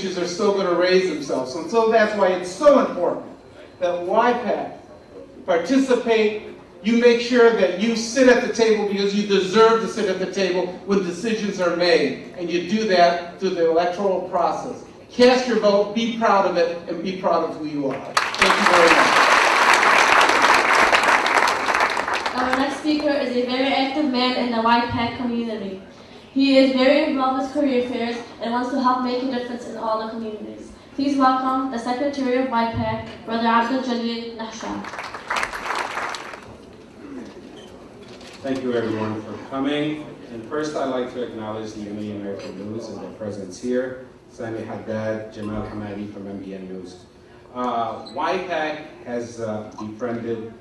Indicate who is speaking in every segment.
Speaker 1: issues are still going to raise themselves. And so that's why it's so important that YPAC participate. You make sure that you sit at the table because you deserve to sit at the table when decisions are made. And you do that through the electoral process. Cast your vote, be proud of it, and be proud of who you are. Thank you very much.
Speaker 2: Our next speaker is a very active man in the YPAC community. He is very involved with career fairs and wants to help make a difference in all the communities. Please welcome the Secretary of YPAC, Brother Abdul Jalil Nahsha.
Speaker 3: Thank you everyone for coming. And first I'd like to acknowledge the Unity American News and their presence here. Sami Haddad, Jamal Hamadi from MBN News. YPAC has befriended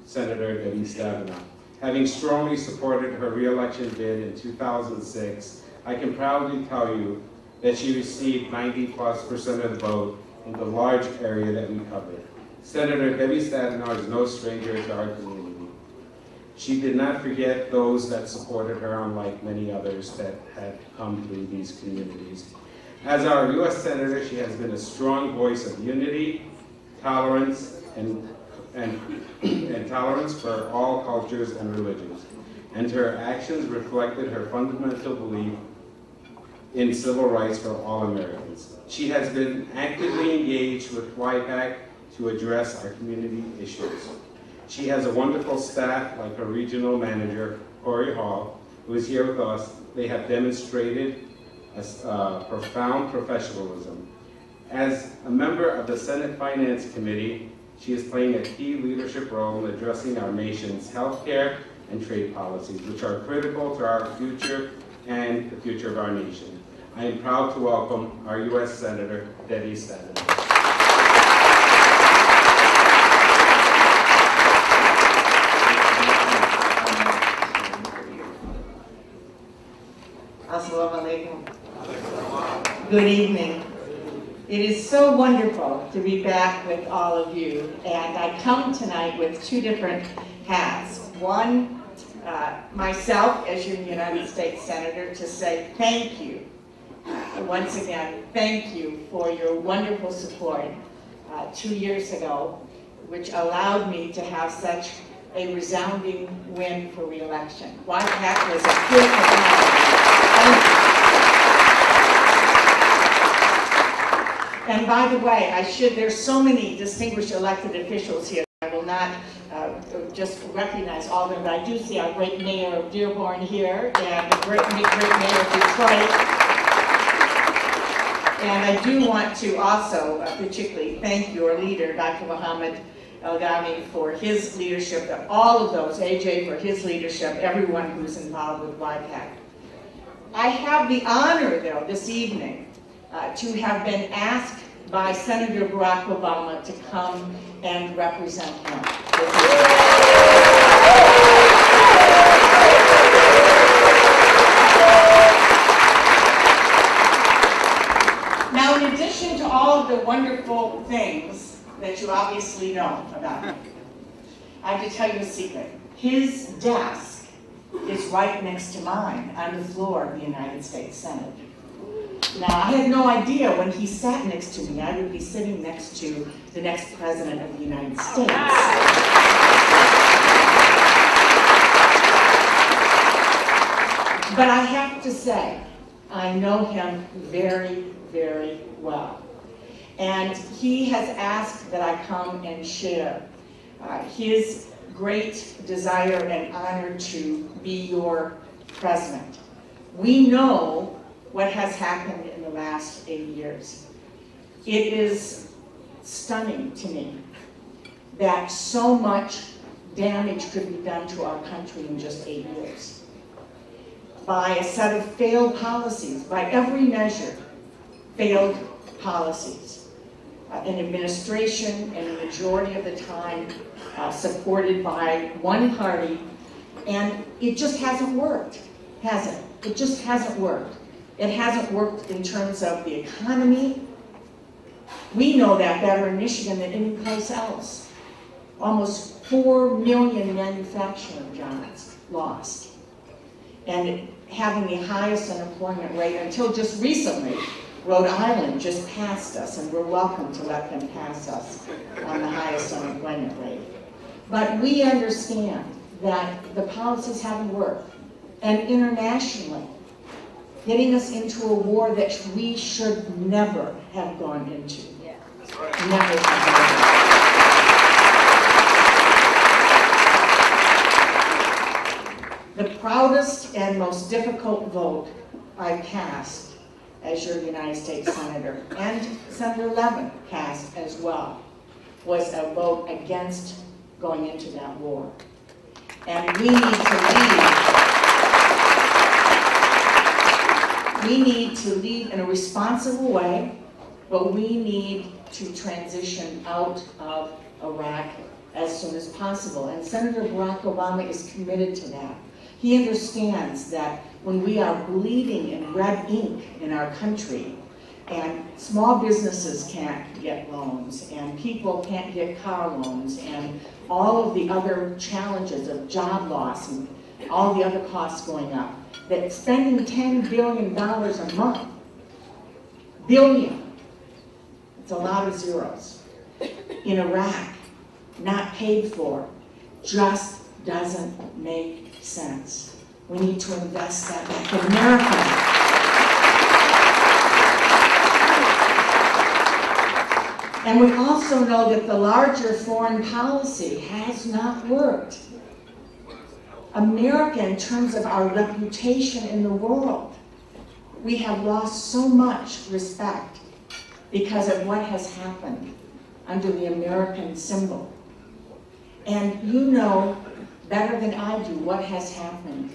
Speaker 3: Senator Debbie Stabenow. Having strongly supported her re-election bid in 2006, I can proudly tell you that she received 90+% of the vote in the large area that we covered. Senator Debbie Stabenow is no stranger to our community. She did not forget those that supported her, unlike many others that had come through these communities. As our U.S. Senator, she has been a strong voice of unity, tolerance, and tolerance for all cultures and religions. And her actions reflected her fundamental belief in civil rights for all Americans. She has been actively engaged with YPAC to address our community issues. She has a wonderful staff like her regional manager, Corey Hall, who is here with us. They have demonstrated a profound professionalism. As a member of the Senate Finance Committee, she is playing a key leadership role in addressing our nation's healthcare and trade policies, which are critical to our future and the future of our nation. I am proud to welcome our U.S. Senator, Debbie Stabenow.
Speaker 4: Assalamu alaikum. Good evening. It is so wonderful to be back with all of you, and I come tonight with two different hats. One, myself as your United States Senator, to say thank you. Once again, thank you for your wonderful support 2 years ago, which allowed me to have such a resounding win for re-election. YPAC was a critical matter. And by the way, there's so many distinguished elected officials here. I will not just recognize all of them, but I do see our great mayor of Dearborn here and the great mayor of Detroit. And I do want to also particularly thank your leader, Dr. Mohammed El-Ghani, for his leadership, all of those, AJ for his leadership, everyone who's involved with YPAC. I have the honor, though, this evening to have been asked by Senator Barack Obama to come and represent him. Now, in addition to all of the wonderful things that you obviously know about him, I have to tell you a secret. His desk is right next to mine on the floor of the United States Senate. Now, I had no idea when he sat next to me, I would be sitting next to the next President of the United States. But I have to say, I know him very, very well. And he has asked that I come and share his great desire and honor to be your president. We know what has happened in the last 8 years. It is stunning to me that so much damage could be done to our country in just 8 years. By a set of failed policies, by every measure, failed policies. An administration, and a majority of the time, supported by one party, and it just hasn't worked, has it? It just hasn't worked. It hasn't worked in terms of the economy. We know that better in Michigan than any place else. Almost 4 million manufacturing jobs lost. And having the highest unemployment rate until just recently, Rhode Island just passed us, and we're welcome to let them pass us on the highest unemployment rate. But we understand that the policies haven't worked. And internationally, getting us into a war that we should never have gone into.
Speaker 5: Yeah.
Speaker 4: Never have gone into. The proudest and most difficult vote I cast as your United States Senator, and Senator Levin cast as well, was a vote against going into that war. And we need to lead. We need to lead in a responsible way, but we need to transition out of Iraq as soon as possible. And Senator Barack Obama is committed to that. He understands that when we are bleeding in red ink in our country, and small businesses can't get loans, and people can't get car loans, and all of the other challenges of job loss and all the other costs going up, that spending $10 billion a month, billion, it's a lot of zeros, in Iraq, not paid for, just doesn't make sense. We need to invest that back in America. And we also know that the larger foreign policy has not worked. America, in terms of our reputation in the world, we have lost so much respect because of what has happened under the American symbol. And you know better than I do what has happened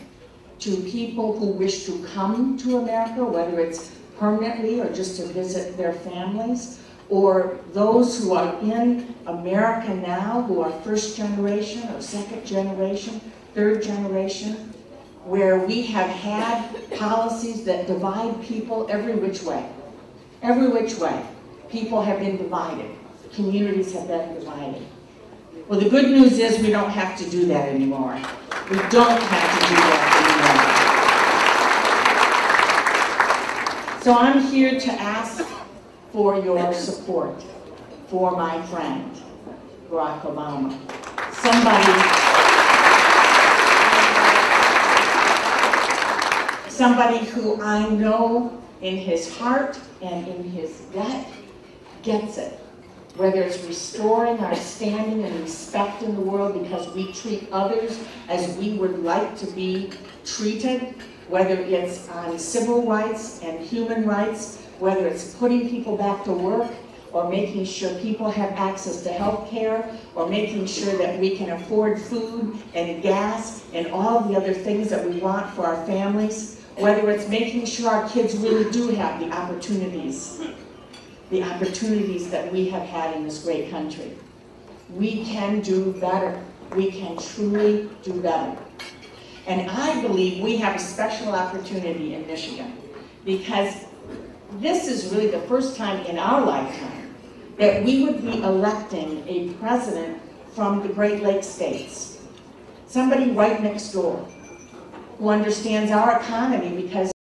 Speaker 4: to people who wish to come to America, whether it's permanently or just to visit their families, or those who are in America now, who are first generation or second generation, third generation, where we have had policies that divide people every which way. Every which way. People have been divided. Communities have been divided. Well, the good news is we don't have to do that anymore. We don't have to do that anymore. So I'm here to ask for your support for my friend, Barack Obama. Somebody who I know in his heart and in his gut gets it. Whether it's restoring our standing and respect in the world because we treat others as we would like to be treated, whether it's on civil rights and human rights, whether it's putting people back to work, or making sure people have access to health care, or making sure that we can afford food and gas and all the other things that we want for our families, whether it's making sure our kids really do have the opportunities that we have had in this great country. We can do better. We can truly do better. And I believe we have a special opportunity in Michigan, because this is really the first time in our lifetime that we would be electing a president from the Great Lakes states. Somebody right next door who understands our economy because